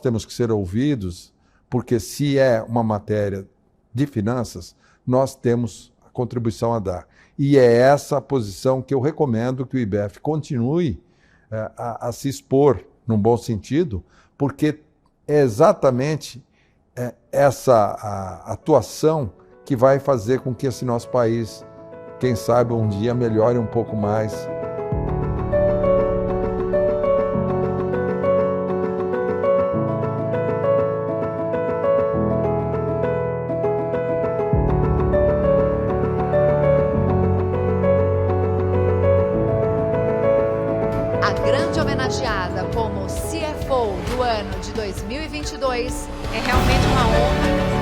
temos que ser ouvidos, porque se é uma matéria de finanças, nós temos a contribuição a dar. E é essa a posição que eu recomendo que o IBEF continue a se expor, num bom sentido, porque é exatamente essa a atuação que vai fazer com que esse nosso país, quem sabe, um dia melhore um pouco mais. A grande homenageada como CFO do ano de 2022 é realmente uma honra.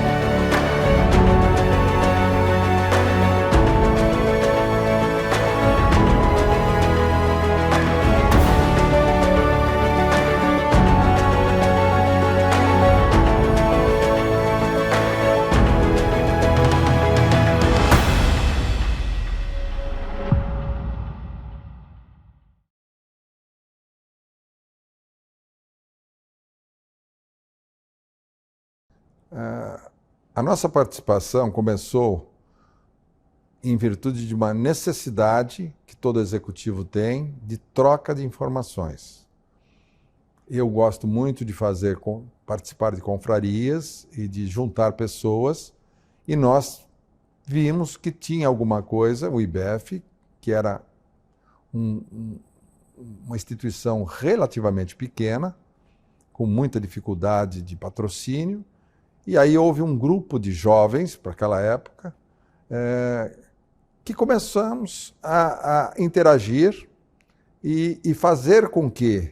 A nossa participação começou em virtude de uma necessidade que todo executivo tem de troca de informações. Eu gosto muito de participar de confrarias e de juntar pessoas, e nós vimos que tinha alguma coisa, o IBEF, que era uma instituição relativamente pequena, com muita dificuldade de patrocínio. E aí houve um grupo de jovens, para aquela época, que começamos a interagir e fazer com que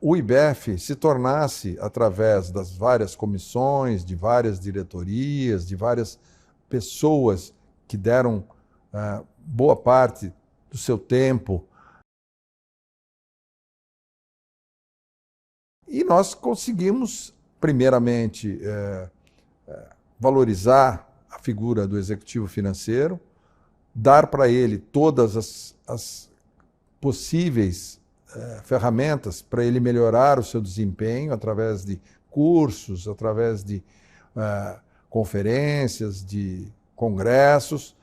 o IBEF se tornasse, através das várias comissões, de várias diretorias, de várias pessoas que deram boa parte do seu tempo. E nós conseguimos, primeiramente, valorizar a figura do executivo financeiro, dar para ele todas as possíveis ferramentas para ele melhorar o seu desempenho através de cursos, através de conferências, de congressos.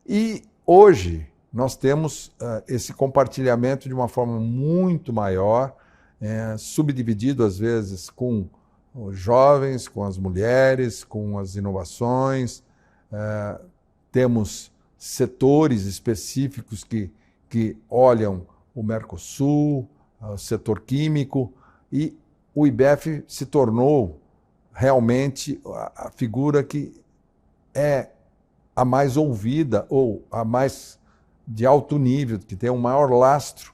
E hoje nós temos esse compartilhamento de uma forma muito maior, subdividido às vezes com os jovens, com as mulheres, com as inovações. Temos setores específicos que olham o Mercosul, o setor químico, e o IBEF se tornou realmente a figura que é a mais ouvida ou a mais de alto nível, que tem o maior lastro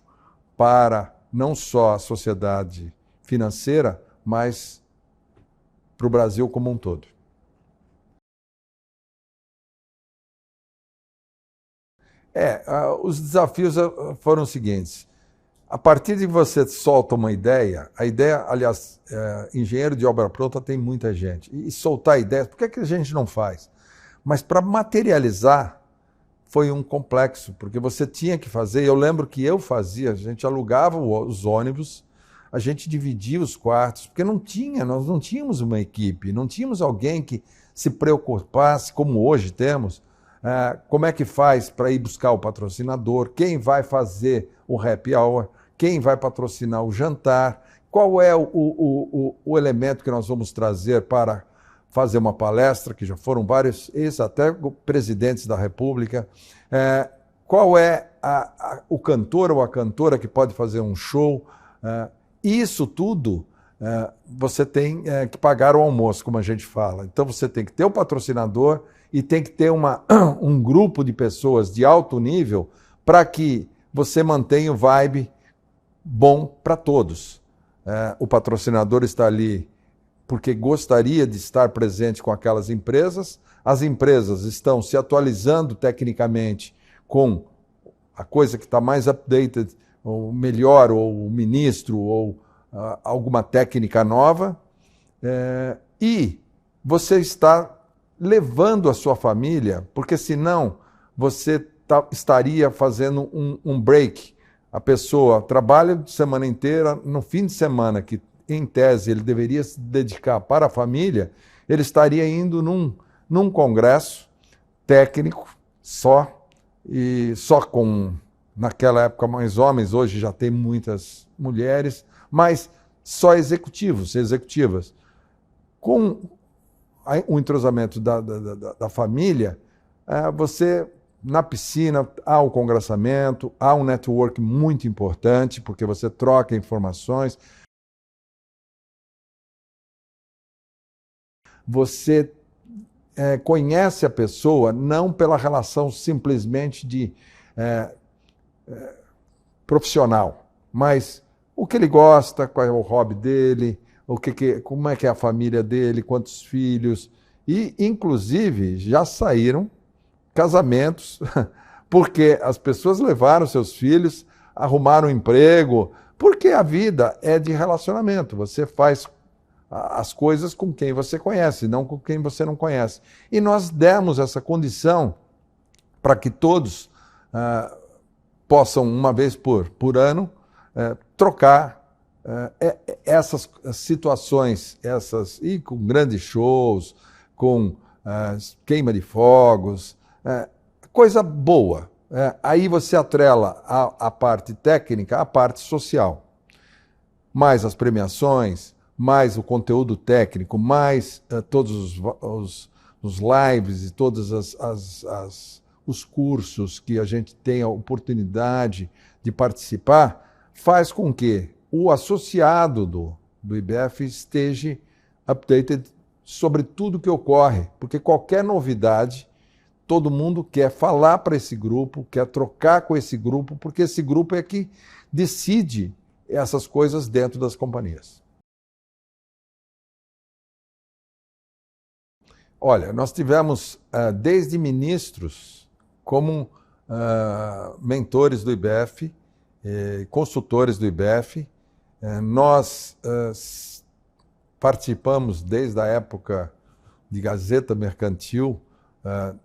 para não só a sociedade financeira, mas para o Brasil como um todo. Os desafios foram os seguintes. A partir de que você solta uma ideia, a ideia, aliás, engenheiro de obra pronta tem muita gente. E soltar ideias, por que a gente não faz? Mas para materializar foi um complexo, porque você tinha que fazer. Eu lembro que eu fazia, a gente alugava os ônibus, a gente dividia os quartos, porque nós não tínhamos uma equipe, não tínhamos alguém que se preocupasse, como hoje temos, como é que faz para ir buscar o patrocinador, quem vai fazer o happy hour, quem vai patrocinar o jantar, qual é o elemento que nós vamos trazer para fazer uma palestra, que já foram vários, até presidentes da República, qual é o cantor ou a cantora que pode fazer um show. Isso tudo você tem que pagar o almoço, como a gente fala. Então você tem que ter o patrocinador e tem que ter um grupo de pessoas de alto nível para que você mantenha o vibe bom para todos. O patrocinador está ali porque gostaria de estar presente com aquelas empresas, as empresas estão se atualizando tecnicamente com a coisa que está mais updated, ou melhor, ou o ministro, ou alguma técnica nova, e você está levando a sua família, porque senão você estaria fazendo um break. A pessoa trabalha de semana inteira, no fim de semana, que em tese, ele deveria se dedicar para a família, ele estaria indo num congresso técnico só, e só com, naquela época, mais homens, hoje já tem muitas mulheres, mas só executivos, executivas. Com o entrosamento da família, você, na piscina, há um congressamento, há um network muito importante, porque você troca informações. Você conhece a pessoa não pela relação simplesmente de profissional, mas o que ele gosta, qual é o hobby dele, como é que é a família dele, quantos filhos. E, inclusive, já saíram casamentos, porque as pessoas levaram seus filhos, arrumaram um emprego, porque a vida é de relacionamento. Você faz as coisas com quem você conhece, não com quem você não conhece. E nós demos essa condição para que todos possam, uma vez por ano, trocar essas situações, e com grandes shows, com queima de fogos, coisa boa. Aí você atrela a parte técnica à parte social. Mais as premiações, mais o conteúdo técnico, mais todos os lives e todos os cursos que a gente tem a oportunidade de participar, faz com que o associado do IBF esteja updated sobre tudo que ocorre, porque qualquer novidade, todo mundo quer falar para esse grupo, quer trocar com esse grupo, porque esse grupo é que decide essas coisas dentro das companhias. Olha, nós tivemos desde ministros como mentores do IBF, consultores do IBF. Nós participamos desde a época de Gazeta Mercantil,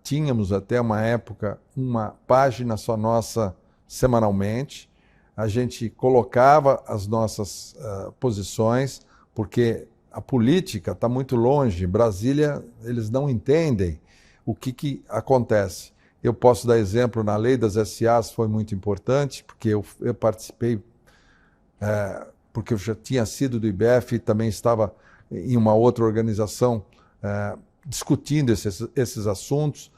tínhamos até uma época uma página só nossa semanalmente. A gente colocava as nossas posições, porque a política está muito longe. Brasília, eles não entendem o que acontece. Eu posso dar exemplo, na lei das SAs foi muito importante, porque eu participei, porque eu já tinha sido do IBF e também estava em uma outra organização discutindo esses assuntos.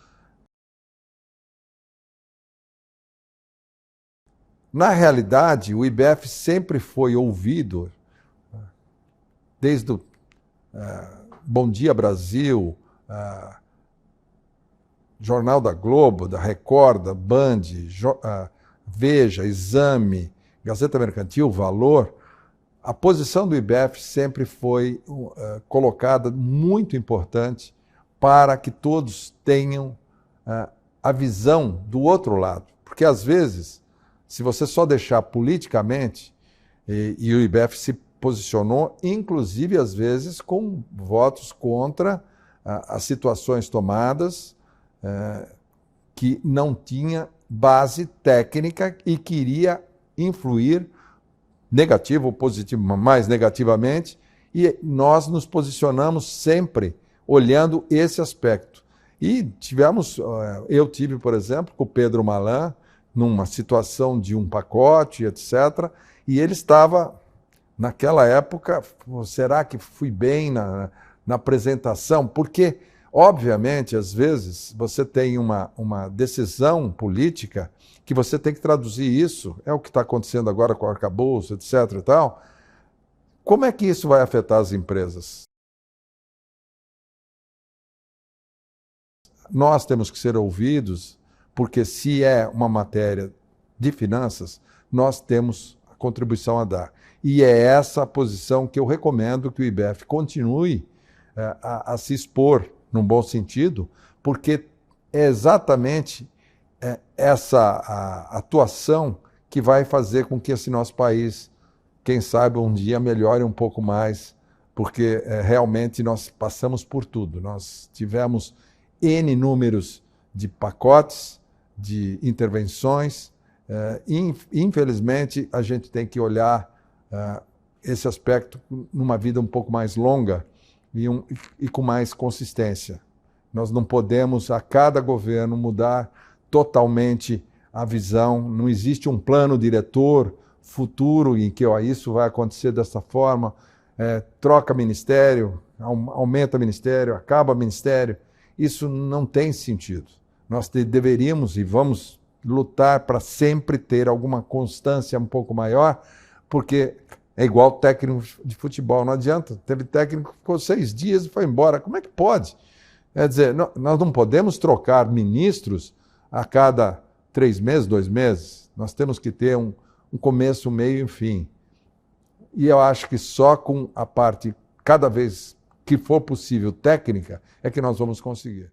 Na realidade, o IBF sempre foi ouvido, desde o Bom Dia Brasil, Jornal da Globo, da Record, da Band, Veja, Exame, Gazeta Mercantil, Valor. A posição do IBF sempre foi colocada muito importante para que todos tenham a visão do outro lado. Porque, às vezes, se você só deixar politicamente, e o IBF se posicionou, inclusive, às vezes, com votos contra as situações tomadas, que não tinha base técnica e queria influir negativo ou positivo, mais negativamente, e nós nos posicionamos sempre olhando esse aspecto. E eu tive, por exemplo, com o Pedro Malan, numa situação de um pacote, etc., e ele estava, naquela época, será que fui bem na apresentação? Porque, obviamente, às vezes, você tem uma decisão política que você tem que traduzir isso, é o que está acontecendo agora com o arcabouço, etc. e tal. Como é que isso vai afetar as empresas? Nós temos que ser ouvidos, porque se é uma matéria de finanças, nós temos a contribuição a dar. E é essa a posição que eu recomendo que o IBF continue a se expor, num bom sentido, porque é exatamente essa atuação que vai fazer com que esse nosso país, quem sabe, um dia melhore um pouco mais, porque realmente nós passamos por tudo. Nós tivemos N números de pacotes, de intervenções. Infelizmente, a gente tem que olhar esse aspecto numa vida um pouco mais longa e com mais consistência. Nós não podemos, a cada governo, mudar totalmente a visão. Não existe um plano diretor futuro em que isso vai acontecer dessa forma, troca ministério, aumenta ministério, acaba ministério. Isso não tem sentido. Nós deveríamos e vamos lutar para sempre ter alguma constância um pouco maior, porque é igual técnico de futebol, não adianta. Teve técnico que ficou 6 dias e foi embora. Como é que pode? Quer dizer, nós não podemos trocar ministros a cada 3 meses, 2 meses. Nós temos que ter um começo, um meio e um fim. E eu acho que só com a parte, cada vez que for possível, técnica, é que nós vamos conseguir.